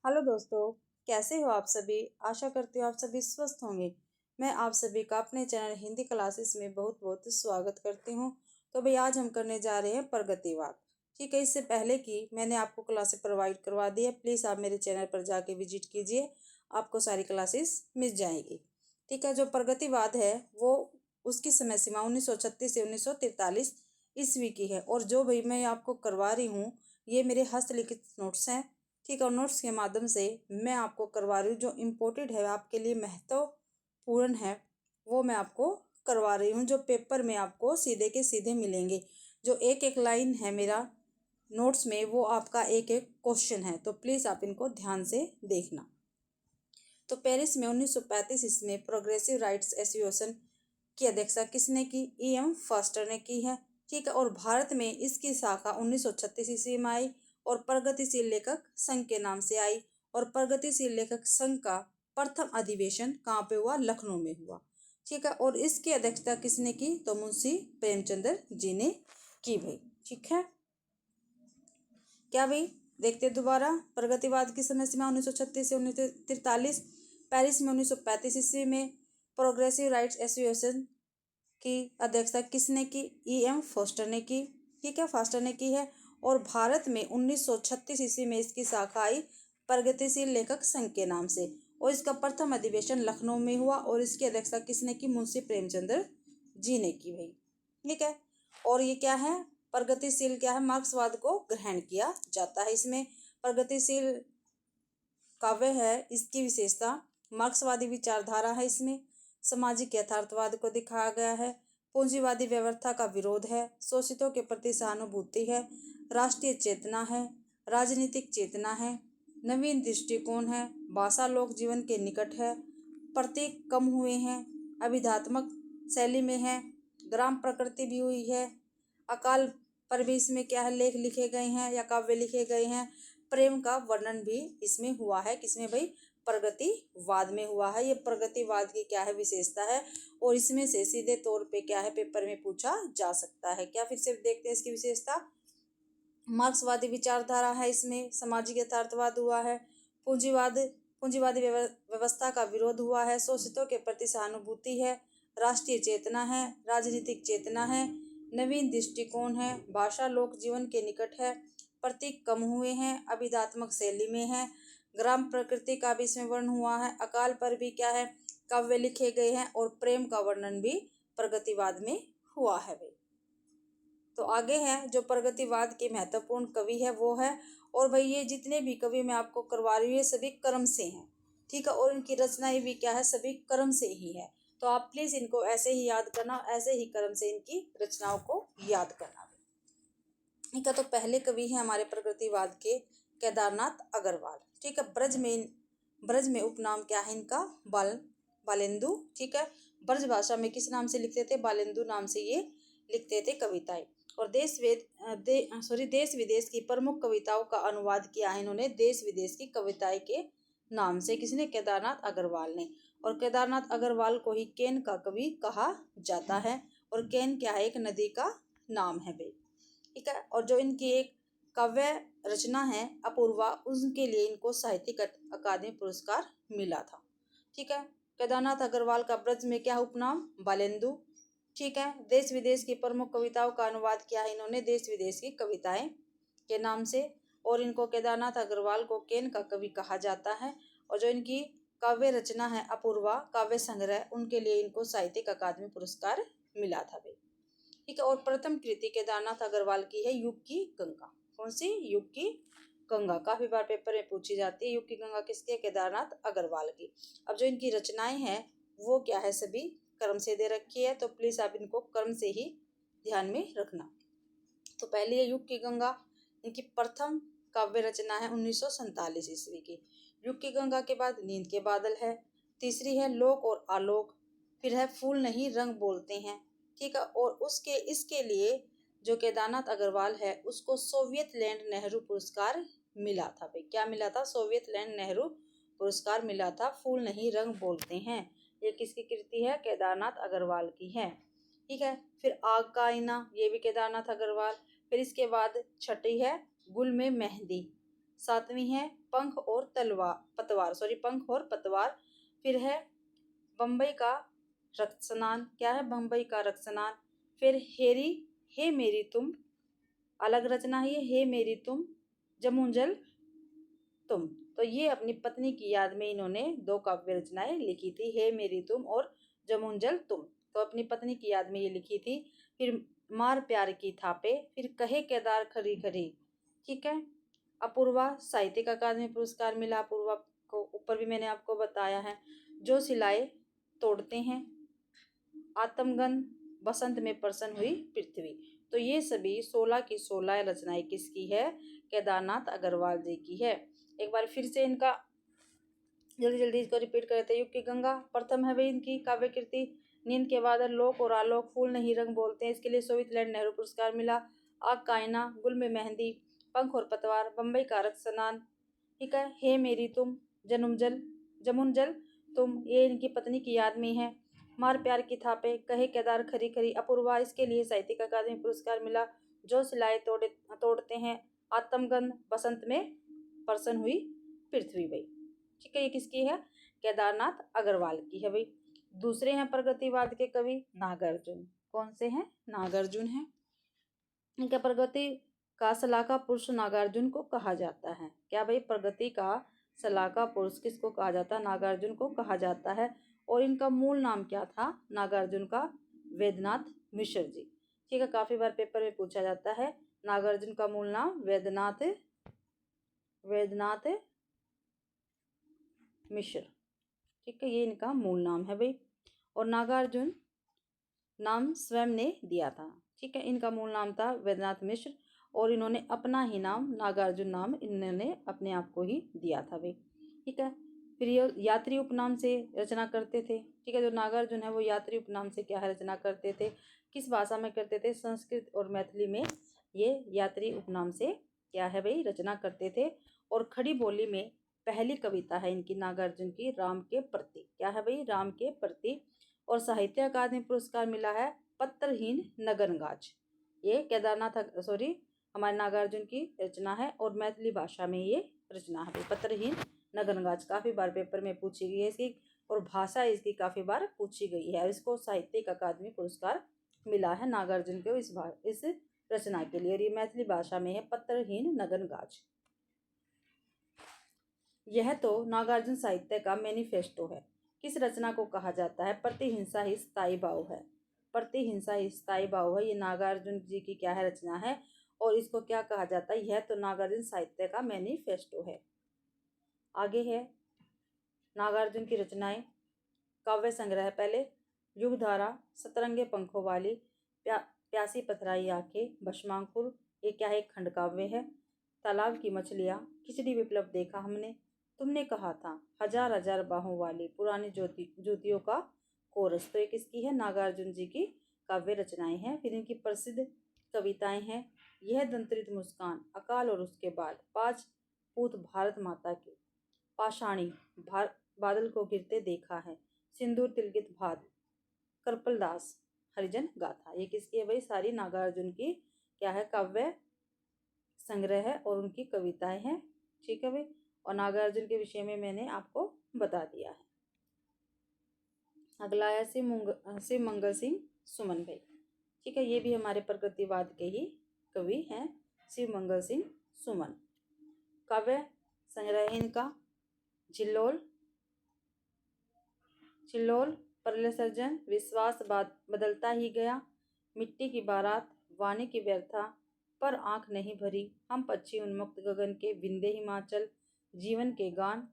Hello दोस्तों, कैसे हो आप सभी। आशा करती हूँ आप सभी स्वस्थ होंगे। मैं आप सभी का अपने चैनल हिंदी क्लासेस में बहुत बहुत स्वागत करती हूँ। तो भाई आज हम करने जा रहे हैं प्रगतिवाद। ठीक है, इससे पहले कि मैंने आपको क्लासेस प्रोवाइड करवा दी है, प्लीज़ आप मेरे चैनल पर जाके विजिट कीजिए, आपको सारी क्लासेस मिल जाएगी। ठीक है, जो प्रगतिवाद है वो उसकी समय सीमा 1936 से 1943 ईस्वी की है। और जो भाई मैं आपको करवा रही हूँ ये मेरे हस्तलिखित नोट्स हैं। ठीक है, और नोट्स के माध्यम से मैं आपको करवा रही हूँ, जो इम्पोर्टेंट है आपके लिए महत्वपूर्ण है वो मैं आपको करवा रही हूँ, जो पेपर में आपको सीधे के सीधे मिलेंगे। जो एक एक लाइन है मेरा नोट्स में वो आपका एक एक क्वेश्चन है, तो प्लीज़ आप इनको ध्यान से देखना। तो पेरिस में 1935 इसमें प्रोग्रेसिव राइट्स एसोसिएशन की अध्यक्षता किसने की? E.M. फॉस्टर ने की है। ठीक है, और भारत में इसकी शाखा 1936 ईस्वी में आई और प्रगतिशील लेखक संघ के नाम से आई। और प्रगतिशील लेखक संघ का प्रथम अधिवेशन कहाँ पे हुआ? लखनऊ में हुआ। ठीक है, और इसकी अध्यक्षता किसने की? तो मुंशी प्रेमचंद्र जी ने की भाई। ठीक है क्या भाई, देखते दोबारा। प्रगतिवाद की समय सीमा 1936 से 1943। पेरिस में 1935 ईस्वी में प्रोग्रेसिव राइट्स एसोसिएशन की अध्यक्षता किसने की? E.M. फॉस्टर ने की। ठीक है, फॉस्टर ने की है। और भारत में 1936 ईस्वी में इसकी शाखा आई प्रगतिशील लेखक संघ के नाम से, और इसका प्रथम अधिवेशन लखनऊ में हुआ। और इसकी अध्यक्षता किसने की? मुंशी प्रेमचंद्र जी ने की भाई। ठीक है, और ये क्या है? प्रगतिशील क्या है? मार्क्सवाद को ग्रहण किया जाता है। इसमें प्रगतिशील काव्य है, इसकी विशेषता मार्क्सवादी विचारधारा है। इसमें सामाजिक यथार्थवाद को दिखाया गया है, पूंजीवादी व्यवस्था का विरोध है, शोषितों के प्रति सहानुभूति है, राष्ट्रीय चेतना है, राजनीतिक चेतना है, नवीन दृष्टिकोण है, भाषा लोक जीवन के निकट है, प्रतीक कम हुए हैं, अभिधात्मक शैली में है, ग्राम प्रकृति भी हुई है, अकाल पर भी इसमें क्या है? लेख लिखे गए हैं या काव्य लिखे गए हैं। प्रेम का वर्णन भी इसमें हुआ है। किसमें भाई? प्रगतिवाद में हुआ है। ये प्रगतिवाद की क्या है? विशेषता है। और इसमें से सीधे तौर पे क्या है? पेपर में पूछा जा सकता है क्या? फिर से देखते हैं इसकी विशेषता। मार्क्सवादी विचारधारा है, इसमें सामाजिक यथार्थवाद हुआ है, पूंजीवादी व्यवस्था का विरोध हुआ है, शोषितों के प्रति सहानुभूति है, राष्ट्रीय चेतना है, राजनीतिक चेतना है, नवीन दृष्टिकोण है, भाषा लोक जीवन के निकट है, प्रतीक कम हुए हैं, अभिधात्मक शैली में है, ग्राम प्रकृति का भी इसमें वर्णन हुआ है, अकाल पर भी क्या है? काव्य लिखे गए हैं, और प्रेम का वर्णन भी प्रगतिवाद में हुआ है भाई। तो आगे है जो प्रगतिवाद के महत्वपूर्ण कवि है वो है। और भाई ये जितने भी कवि मैं आपको करवा रही हूँ ये सभी क्रम से हैं। ठीक है, और इनकी रचनाएं भी क्या है? सभी क्रम से ही है। तो आप प्लीज इनको ऐसे ही याद करना, ऐसे ही क्रम से इनकी रचनाओं को याद करना। ठीक है, तो पहले कवि है हमारे प्रगतिवाद के केदारनाथ अग्रवाल। ठीक है, ब्रज में उपनाम क्या है इनका? बालेंदु। ठीक है, ब्रज भाषा में किस नाम से लिखते थे? बालेंदु नाम से ये लिखते थे कविताएं। और देश विदेश की प्रमुख कविताओं का अनुवाद किया है इन्होंने देश विदेश की कविताएं के नाम से। किसने? केदारनाथ अग्रवाल ने। और केदारनाथ अग्रवाल को ही केन का कवि कहा जाता है। और केन क्या है? एक नदी का नाम है भाई। ठीक है, और जो इनकी एक काव्य रचना है अपूर्वा, उनके लिए इनको साहित्यिक अकादमी पुरस्कार मिला था। ठीक है, केदारनाथ अग्रवाल का ब्रज में क्या उपनाम? बालेंदु। ठीक है, देश विदेश की प्रमुख कविताओं का अनुवाद किया है इन्होंने देश विदेश की कविताएं के नाम से। और इनको केदारनाथ अग्रवाल को केन का कवि कहा जाता है। और जो इनकी काव्य रचना है अपूर्वा काव्य संग्रह, उनके लिए इनको साहित्यिक अकादमी पुरस्कार मिला था भाई। ठीक है, और प्रथम कृति केदारनाथ अग्रवाल की है युग की गंगा। कौन सी? युग की गंगा। काफी बार पेपर में पूछी जाती है। युग की गंगा किसकी है? केदारनाथ अग्रवाल की। अब जो इनकी रचनाएं हैं वो क्या है? सभी क्रम से दे रखी है, तो प्लीज आप इनको क्रम से ही ध्यान में रखना। तो पहली है युग की गंगा, इनकी प्रथम काव्य रचना है 1947 ईस्वी की। युग की गंगा के बाद नींद के बादल है, तीसरी है लोक और आलोक, फिर है फूल नहीं रंग बोलते हैं। ठीक है, और उसके इसके लिए जो केदारनाथ अग्रवाल है उसको सोवियत लैंड नेहरू पुरस्कार मिला था भाई। क्या मिला था? सोवियत लैंड नेहरू पुरस्कार मिला था। फूल नहीं रंग बोलते हैं ये किसकी कृति है? केदारनाथ अग्रवाल की है। ठीक है, फिर आग का आईना, ये भी केदारनाथ अग्रवाल। फिर इसके बाद छठी है गुल में मेहंदी, सातवीं है पंख और पतवार। फिर है बम्बई का रक्तस्नान। क्या है? बम्बई का रक्तस्नान। फिर हेरी, हे मेरी तुम, अलग रचना है ये, हे मेरी तुम, जमुंजल तुम। तो ये अपनी पत्नी की याद में इन्होंने दो काव्य रचनाएं लिखी थी, हे मेरी तुम और जमुंजल तुम। तो अपनी पत्नी की याद में ये लिखी थी। फिर मार प्यार की थापे, फिर कहे केदार खरी खरी। ठीक है। अपूर्वा साहित्यिक अकादमी पुरस्कार मिला अपूर्वा को, ऊपर भी मैंने आपको बताया है। जो सिलाए तोड़ते हैं, आत्मगन, बसंत में प्रसन्न हुई पृथ्वी। तो ये सभी 16 की 16 रचनाएं किसकी है? केदारनाथ अग्रवाल जी की है। एक बार फिर से इनका जल्दी जल्दी इसको रिपीट करते हैं। युग की गंगा प्रथम है भाई इनकी काव्य कृति। नींद के बादल, लोक और आलोक, फूल नहीं रंग बोलते हैं, इसके लिए सोवियत नेहरू पुरस्कार मिला। आग का आईना, गुल में मेहंदी, पंख और पतवार, बम्बई का रक्तस्नान। ठीक है। हे मेरी तुम, जमुंजल तुम, ये इनकी पत्नी की याद में है। मार प्यार की थापे, कहे केदार खरी खरी, अपूर्वा, इसके लिए साहित्यिक अकादमी पुरस्कार मिला। जो सिलाए तोड़ते हैं, आत्मगंध, बसंत में प्रसन्न हुई पृथ्वी भाई। ठीक है। ये किसकी है? केदारनाथ अग्रवाल की है भाई। दूसरे हैं प्रगतिवाद के कवि नागार्जुन। कौन से हैं? नागार्जुन है। इनका प्रगति का सलाहकार पुरुष नागार्जुन को कहा जाता है। क्या भाई? प्रगति का सलाहकार पुरुष किसको कहा जाता है? नागार्जुन को कहा जाता है। और इनका मूल नाम क्या था नागार्जुन का? वेदनाथ मिश्र जी। ठीक है। काफी बार पेपर में पूछा जाता है। नागार्जुन का मूल नाम वेदनाथ मिश्र। ठीक है। ये इनका मूल नाम है भाई। और नागार्जुन नाम स्वयं ने दिया था। ठीक है। इनका मूल नाम था वेदनाथ मिश्र और इन्होंने अपना ही नाम नागार्जुन नाम इन्होंने अपने आप को ही दिया था भाई। ठीक है। फिर ये यात्री उपनाम से रचना करते थे। ठीक है। जो नागार्जुन है वो यात्री उपनाम से क्या है रचना करते थे? किस भाषा में करते थे? संस्कृत और मैथिली में ये यात्री उपनाम से क्या है भाई रचना करते थे। और खड़ी बोली में पहली कविता है इनकी नागार्जुन की राम के प्रति। क्या है भाई? राम के प्रति। और साहित्य अकादमी पुरस्कार मिला है पत्रहीन नगनगाज। ये हमारे नागार्जुन की रचना है और मैथिली भाषा में ये रचना है। पत्रहीन नगनगाज काफी बार पेपर में पूछी गई है इसकी और भाषा इसकी काफी बार पूछी गई है। इसको साहित्यिक अकादमी पुरस्कार मिला है नागार्जुन को इस रचना के लिए। और ये मैथिली भाषा में है पत्रहीन नगनगाज। यह तो नागार्जुन साहित्य का मैनिफेस्टो है। किस रचना को कहा जाता है? प्रतिहिंसा ही स्थायी भाव है। प्रतिहिंसा ही स्थायी भाव है। ये नागार्जुन जी की क्या है रचना है और इसको क्या कहा जाता है? यह तो नागार्जुन साहित्य का मैनिफेस्टो है। आगे है नागार्जुन की रचनाएं। काव्य संग्रह पहले युगधारा, सतरंगे पंखों वाली, प्यासी पथराई आंखें, भस्मांकुर, ये क्या है? एक खंड काव्य है। तालाब की मछलियां, खिचड़ी विप्लव देखा हमने, तुमने कहा था, हजार हजार बाहों वाली, पुरानी जूतियों का कोरस। तो ये किसकी है? नागार्जुन जी की काव्य रचनाएं हैं। फिर इनकी प्रसिद्ध कविताएं हैं। यह दंत्रित मुस्कान, अकाल और उसके बाद, पांच पूत भारत माता के, पाषाणी, बादल को गिरते देखा है, सिंदूर तिलकित भात, कृपलदास, हरिजन गाथा। ये किसकी है भाई? सारी नागार्जुन की क्या है? काव्य संग्रह है और उनकी कविताएं हैं। ठीक है भाई। और नागार्जुन के विषय में मैंने आपको बता दिया है। अगला है शिव मंगल सिंह सुमन भाई। ठीक है। ये भी हमारे प्रगतिवाद के ही कवि हैं, शिव मंगल सिंह सुमन। काव्य संग्रह इनका झिल्लोल, प्रलय सर्जन, विश्वास बदलता ही गया, मिट्टी की बारात, वाणी की व्यर्था, पर आंख नहीं भरी, हम पक्षी उन्मुक्त गगन के, विंध्य हिमाचल, जीवन के गान।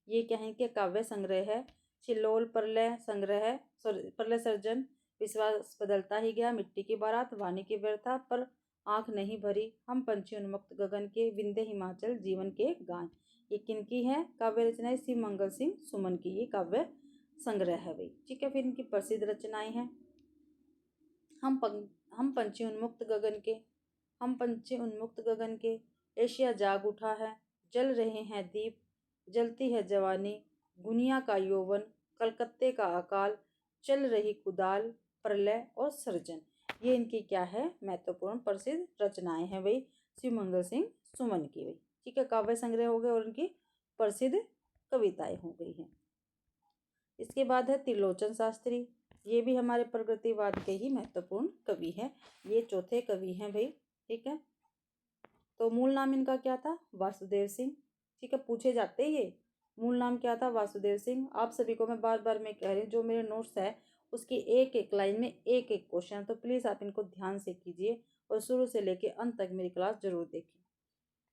ये क्या है? कि काव्य संग्रह है। चिल्लोल प्रलय संग्रह, प्रलय सर्जन, विश्वास बदलता ही गया, मिट्टी की बारात, वाणी की व्यर्था, पर आंख नहीं भरी, हम पंछी उन्मुक्त गगन के, विंध्य हिमाचल, जीवन के गान। ये किनकी है काव्य रचनाएं? शिव मंगल सिंह सुमन की ये काव्य संग्रह है भाई। ठीक है। फिर इनकी प्रसिद्ध रचनाएं हैं। हम पंछी उन्मुक्त गगन के, हम पंछी उन्मुक्त गगन के, एशिया जाग उठा है, जल रहे हैं दीप, जलती है जवानी, गुनिया का यौवन, कलकत्ते का अकाल, चल रही कुदाल, प्रलय और सर्जन। ये इनकी क्या है? महत्वपूर्ण प्रसिद्ध रचनाएं हैं भाई शिव मंगल सिंह सुमन की भाई। ठीक है, काव्य संग्रह हो गए और उनकी प्रसिद्ध कविताएं हो गई हैं। इसके बाद है त्रिलोचन शास्त्री, ये भी हमारे प्रगतिवाद के ही महत्वपूर्ण कवि हैं। ये चौथे कवि हैं भाई, ठीक है। तो मूल नाम इनका क्या था? वासुदेव सिंह, ठीक है, पूछे जाते ये मूल नाम क्या था? वासुदेव सिंह। आप सभी को मैं बार बार मैं कह रही हूँ, जो मेरे नोट्स है उसकी एक एक लाइन में एक एक क्वेश्चन, तो प्लीज़ आप इनको ध्यान से कीजिए और शुरू से लेके अंत तक मेरी क्लास जरूर देखिए,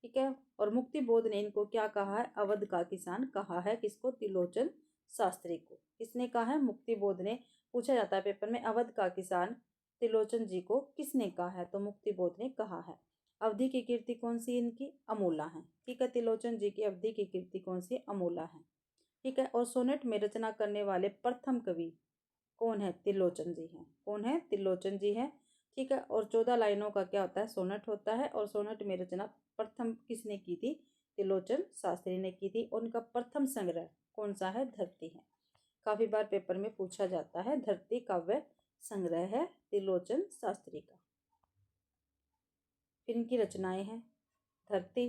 ठीक है। और मुक्ति बोध ने इनको क्या कहा है? अवध का किसान कहा है। किसको? त्रिलोचन शास्त्री को। किसने कहा है? मुक्ति बोध ने। पूछा जाता है पेपर में, अवध का किसान त्रिलोचन जी को किसने कहा है? तो मुक्ति बोध ने कहा है। अवधि की कीर्ति कौन सी इनकी? अमूला है, ठीक है। त्रिलोचन जी की अवधि की कीर्ति कौन सी? अमूला है, ठीक है। और सोनेट में रचना करने वाले प्रथम कवि कौन है? त्रिलोचन जी हैं। कौन है? त्रिलोचन जी है, ठीक है। और 14 लाइनों का क्या होता है? सोनेट होता है। और सोनेट में रचना प्रथम किसने की थी? त्रिलोचन शास्त्री ने की थी। और उनका प्रथम संग्रह कौन सा है? धरती है। काफी बार पेपर में पूछा जाता है, धरती काव्य संग्रह है त्रिलोचन शास्त्री का। फिर इनकी रचनाएं हैं। धरती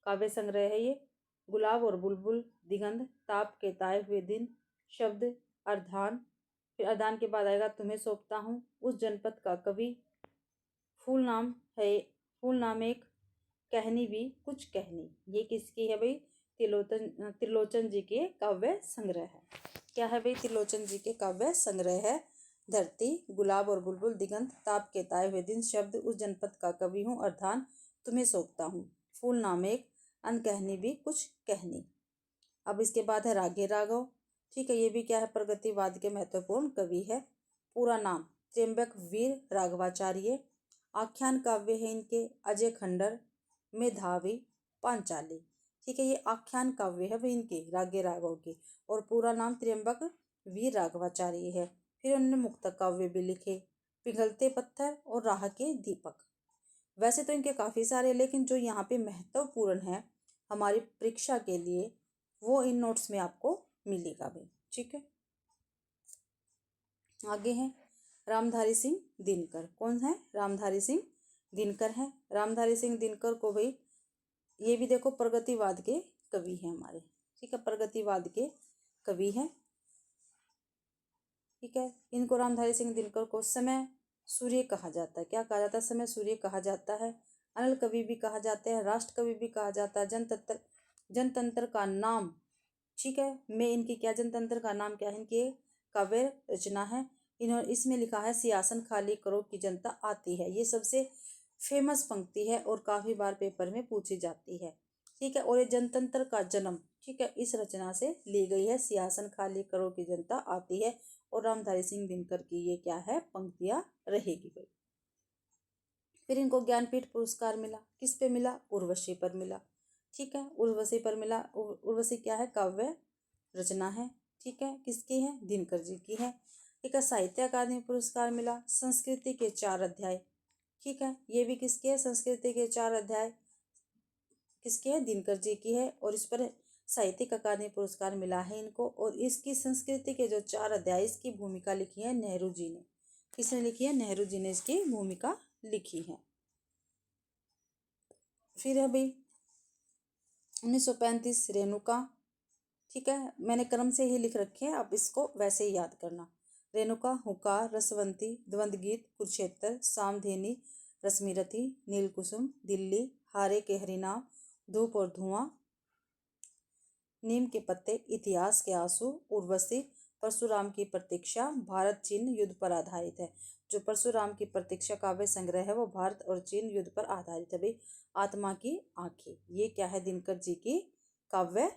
काव्य संग्रह है ये। गुलाब और बुलबुल, दिगंध, ताप के ताए हुए दिन, शब्द, अर्धान। फिर अर्धान के बाद आएगा तुम्हें सौंपता हूँ, उस जनपद का कवि, फूल नाम है, फूल नाम एक, कहनी भी कुछ कहनी। ये किसकी है भाई? त्रिलोचन जी के काव्य संग्रह है। क्या है भाई? त्रिलोचन जी के काव्य संग्रह है। धरती, गुलाब और बुलबुल, दिगंत, ताप के ताए हुए दिन, शब्द, उस जनपद का कवि हूँ, अर्धान तुम्हें सौंपता हूँ, फूल नाम एक, अनकहनी भी कुछ कहनी। अब इसके बाद है रागे राघव, ठीक है। ये भी क्या है? प्रगतिवाद के महत्वपूर्ण कवि है। पूरा नाम त्र्यंबक वीर राघवाचार्य। आख्यान काव्य है इनके अजय खंडर, मेधावी, पांचाली, ठीक है। ये आख्यान काव्य है भाई इनके, रागे राघव के। और पूरा नाम त्र्यंबक वीर राघवाचार्य है। फिर उन्होंने मुक्तक काव्य भी लिखे, पिघलते पत्थर और राह के दीपक। वैसे तो इनके काफी सारे, लेकिन जो यहाँ पे महत्वपूर्ण है हमारी परीक्षा के लिए, वो इन नोट्स में आपको मिलेगा भाई, ठीक है। आगे हैं रामधारी सिंह दिनकर। कौन है? रामधारी सिंह दिनकर है। रामधारी सिंह दिनकर को भाई, ये भी देखो प्रगतिवाद के कवि हैं हमारे, ठीक है, प्रगतिवाद के कवि हैं, ठीक है। इनको रामधारी सिंह दिनकर को समय सूर्य कहा जाता है। क्या कहा जाता है? समय सूर्य कहा जाता है। अनल कवि भी कहा जाता है, राष्ट्र कवि भी कहा जाता है, जनतंत्र का नाम, ठीक है। मैं इनकी क्या जनतंत्र का नाम क्या है? इनकी काव्य रचना है। इन्होंने इसमें लिखा है सियासन खाली करो की जनता आती है। ये सबसे फेमस पंक्ति है और काफी बार पेपर में पूछी जाती है, ठीक है। और ये जनतंत्र का जन्म, ठीक है, इस रचना से ली गई है, सियासन खाली करो की जनता आती है। और रामधारी सिंह दिनकर की ये क्या है? पंक्तियां रहेगी भाई। फिर इनको ज्ञानपीठ पुरस्कार मिला। किस पे मिला? उर्वशी पर मिला, ठीक है। उर्वशी पर मिला। उर्वशी क्या है? काव्य रचना है, ठीक है। किसकी है? दिनकर जी की है, ठीक है। साहित्य अकादमी पुरस्कार मिला। संस्कृति के 4 अध्याय, ठीक है। ये भी किसके है? संस्कृति के 4 अध्याय किसके है? दिनकर जी की है। और इस पर साहित्यिक अकादमी पुरस्कार मिला है इनको। और इसकी संस्कृति के जो 4 अध्याय, इसकी भूमिका लिखी है नेहरू जी ने। किसने लिखी है? नेहरू जी ने इसकी भूमिका लिखी है। फिर है भाई 1935 रेणुका, ठीक है। मैंने क्रम से ही लिख रखे हैं, आप इसको वैसे ही याद करना। रेणुका, हुकार, रसवंती, द्वंद गीत, कुरुक्षेत्र, सामधेनी, रश्मिरथी, नीलकुसुम, दिल्ली, हारे के हरिनाम, धूप और धुआं, नीम के पत्ते, इतिहास के आंसू, उर्वशी, परशुराम की प्रतीक्षा, भारत चीन युद्ध पर आधारित है। जो परशुराम की प्रतीक्षा काव्य संग्रह है वो भारत और चीन युद्ध पर आधारित है भाई। आत्मा की आंखें, ये क्या है? दिनकर जी की काव्य,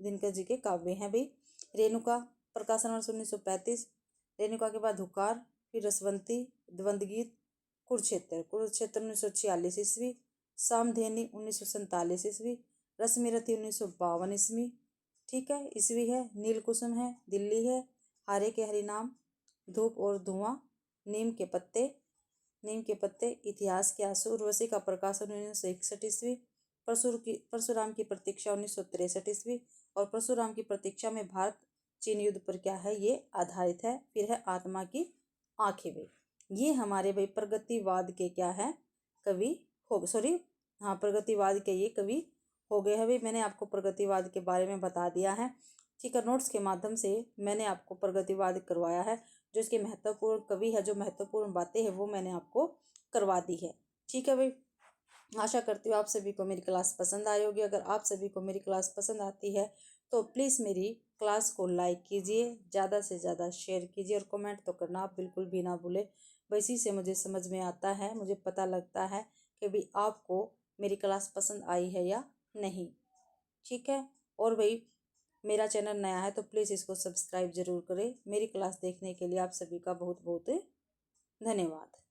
दिनकर जी के काव्य हैं भाई। रेणुका प्रकाशन वर्ष 1935। रेणुका के बाद हुकार, फिर रसवंती, द्वंद्वगीत, कुरुक्षेत्र 1946 ईस्वी, सामधेनी 1947 ईस्वी, रश्मिरथी 1952 ईस्वी, ठीक है, ईस्वी है। नीलकुसुम है, दिल्ली है। हारे के हरिनाम, धूप और धुआं, नीम के पत्ते, नीम के पत्ते, इतिहास के आंसू, उर्वशी का प्रकाशन 1961 ईस्वी, परशुराम की प्रतीक्षा 1963 ईस्वी। और परशुराम की प्रतीक्षा में भारत चीन युद्ध पर क्या है? ये आधारित है। फिर है आत्मा की आंखें भाई। ये हमारे भाई प्रगतिवाद के क्या है? कवि हो, सॉरी, हाँ, प्रगतिवाद के ये कवि हो गए हैं। भाई मैंने आपको प्रगतिवाद के बारे में बता दिया है, ठीक है। नोट्स के माध्यम से मैंने आपको प्रगतिवाद करवाया है, जो इसके महत्वपूर्ण कवि है, जो महत्वपूर्ण बातें हैं वो मैंने आपको करवा दी है, ठीक है भाई। आशा करती हूँ आप सभी को मेरी क्लास पसंद आई होगी। अगर आप सभी को मेरी क्लास पसंद आती है तो प्लीज़ मेरी क्लास को लाइक कीजिए, ज़्यादा से ज़्यादा शेयर कीजिए, और कमेंट तो करना आप बिल्कुल भी ना भूलें। वैसी से मुझे समझ में आता है, मुझे पता लगता है कि भाई आपको मेरी क्लास पसंद आई है या नहीं, ठीक है। और भाई मेरा चैनल नया है तो प्लीज़ इसको सब्सक्राइब ज़रूर करें। मेरी क्लास देखने के लिए आप सभी का बहुत बहुत धन्यवाद।